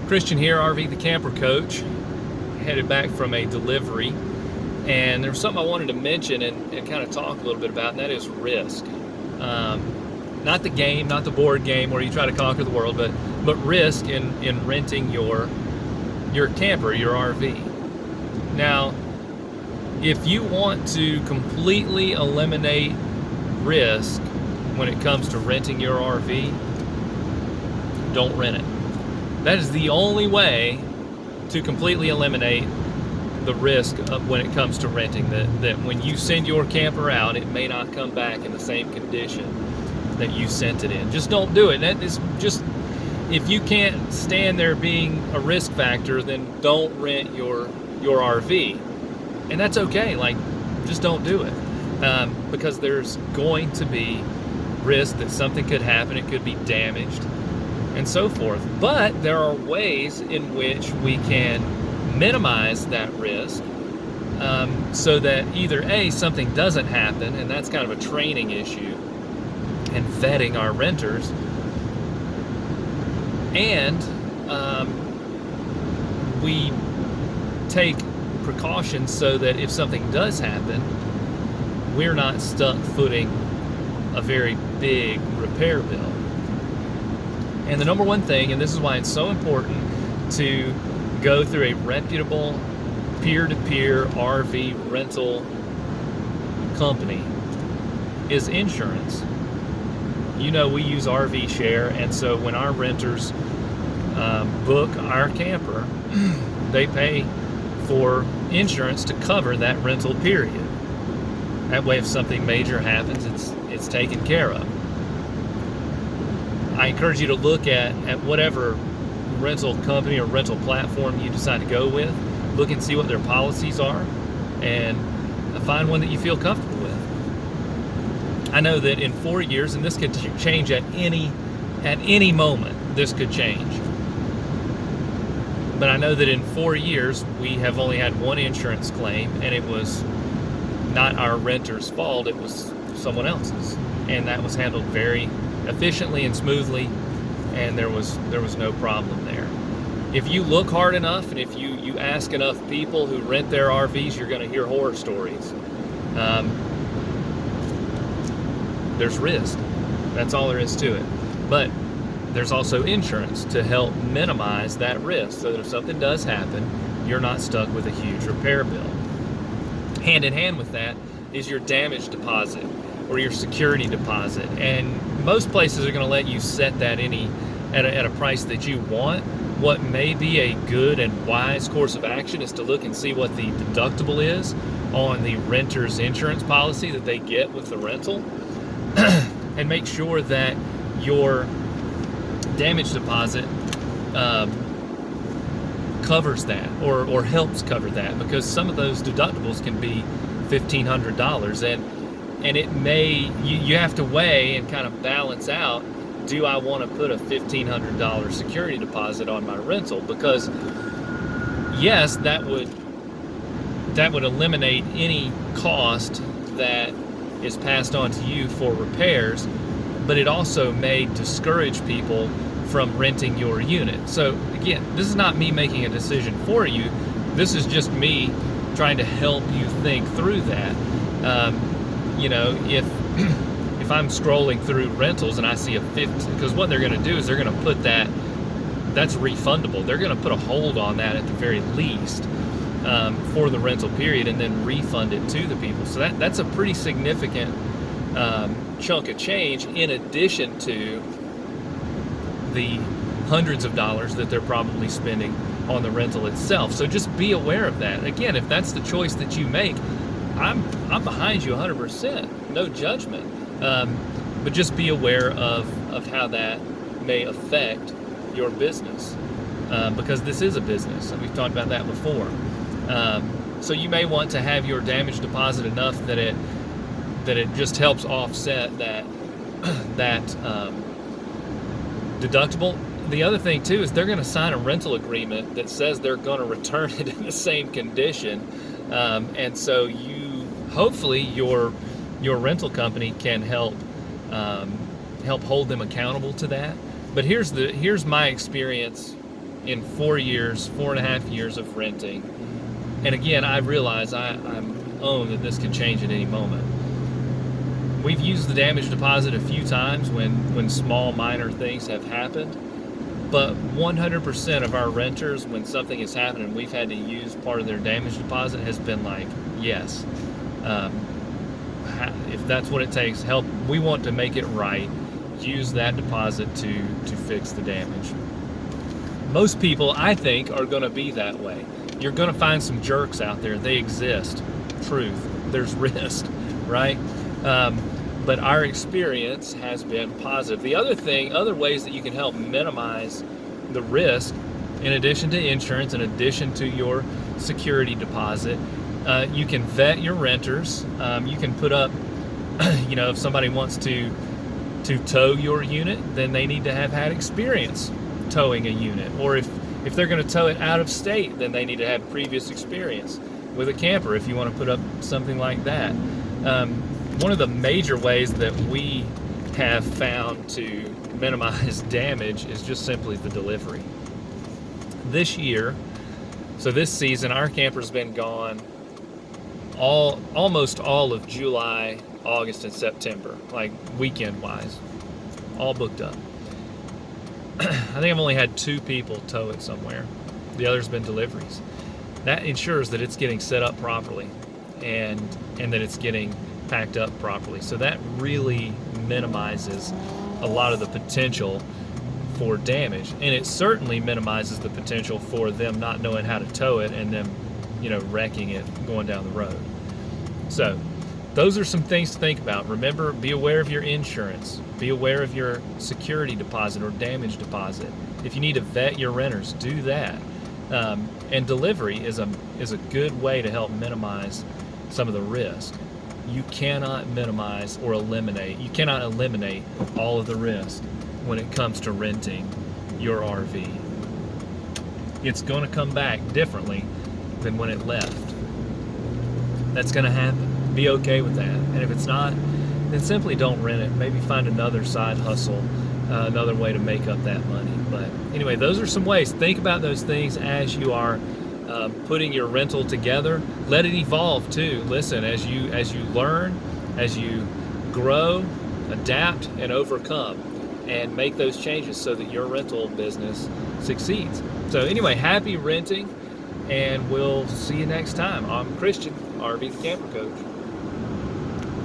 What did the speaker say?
Christian here, RV the Camper Coach, headed back from a delivery, and there was something I wanted to mention and kind of talk a little bit about, and that is risk. Not the game, not the board game where you try to conquer the world, but risk in renting your camper, your RV. Now, if you want to completely eliminate risk when it comes to renting your RV, don't rent it. That is the only way to completely eliminate the risk of when it comes to renting, that when you send your camper out, it may not come back in the same condition that you sent it in. Just don't do it. That is just, if you can't stand there being a risk factor, then don't rent your RV. And that's okay. Like, just don't do it. Because there's going to be risk that something could happen. It could be damaged and so forth. But there are ways in which we can minimize that risk, so that either A, something doesn't happen, and that's kind of a training issue and vetting our renters, and we take precautions so that if something does happen, we're not stuck footing a very big repair bill. And the number one thing, and this is why it's so important to go through a reputable peer-to-peer RV rental company, is insurance. You know, we use RV Share, and so when our renters book our camper, they pay for insurance to cover that rental period. That way, if something major happens, it's taken care of. I encourage you to look at whatever rental company or rental platform you decide to go with. Look and see what their policies are, and find one that you feel comfortable with. I know that in 4 years, and this could change at any moment, this could change. But I know that in 4 years, we have only had one insurance claim, and it was not our renter's fault, it was someone else's. And that was handled very efficiently and smoothly, and there was no problem there. If you look hard enough, and if you ask enough people who rent their RVs, you're going to hear horror stories. There's risk. That's all there is to it. But there's also insurance to help minimize that risk, so that if something does happen, you're not stuck with a huge repair bill. Hand in hand with that is your damage deposit or your security deposit, and most places are going to let you set that at a price that you want. What may be a good and wise course of action is to look and see what the deductible is on the renter's insurance policy that they get with the rental, and make sure that your damage deposit covers that, or helps cover that, because some of those deductibles can be $1,500, and it may, you have to weigh and kind of balance out, do I want to put a $1,500 security deposit on my rental? Because yes, that would eliminate any cost that is passed on to you for repairs, but it also may discourage people from renting your unit. So again, this is not me making a decision for you. This is just me trying to help you think through that. You know, if I'm scrolling through rentals and I see a 50, because what they're going to do is they're going to put that's refundable. They're going to put a hold on that at the very least for the rental period, and then refund it to the people. So that's a pretty significant chunk of change, in addition to the hundreds of dollars that they're probably spending on the rental itself. So just be aware of that. Again, if that's the choice that you make, I'm behind you 100%, no judgment. But just be aware of how that may affect your business, because this is a business, and we've talked about that before. So you may want to have your damage deposit enough that it just helps offset that deductible. The other thing too is they're going to sign a rental agreement that says they're going to return it in the same condition, and so hopefully your rental company can help hold them accountable to that. But here's my experience in 4.5 years of renting. And again, I realize I'm own that this can change at any moment. We've used the damage deposit a few times when small minor things have happened, but 100% of our renters, when something has happened and we've had to use part of their damage deposit, has been like, yes, if that's what it takes, help. We want to make it right. Use that deposit to fix the damage. Most people, I think, are going to be that way. You're going to find some jerks out there. They exist. Truth. There's risk, right? But our experience has been positive. The other ways that you can help minimize the risk, in addition to insurance, in addition to your security deposit, you can vet your renters. You can put up, if somebody wants to tow your unit, then they need to have had experience towing a unit. Or if they're going to tow it out of state, then they need to have previous experience with a camper, if you want to put up something like that. One of the major ways that we have found to minimize damage is just simply the delivery. This season, our camper's been gone almost all of July, August, and September, like weekend-wise, all booked up. I think I've only had 2 people tow it somewhere. The other's been deliveries. That ensures that it's getting set up properly and that it's getting packed up properly. So that really minimizes a lot of the potential for damage. And it certainly minimizes the potential for them not knowing how to tow it and them, wrecking it going down the road. So those are some things to think about. Remember, be aware of your insurance. Be aware of your security deposit or damage deposit. If you need to vet your renters, do that. And delivery is a good way to help minimize some of the risk. You cannot you cannot eliminate all of the risk when it comes to renting your RV. It's going to come back differently than when it left. That's going to happen. Be okay with that. And if it's not, then simply don't rent it. Maybe find another side hustle, another way to make up that money. But anyway, those are some ways. Think about those things as you are putting your rental together. Let it evolve too. Listen, as you learn, as you grow, adapt and overcome, and make those changes so that your rental business succeeds. So anyway, happy renting, and we'll see you next time. I'm Christian, RV the Camper Coach.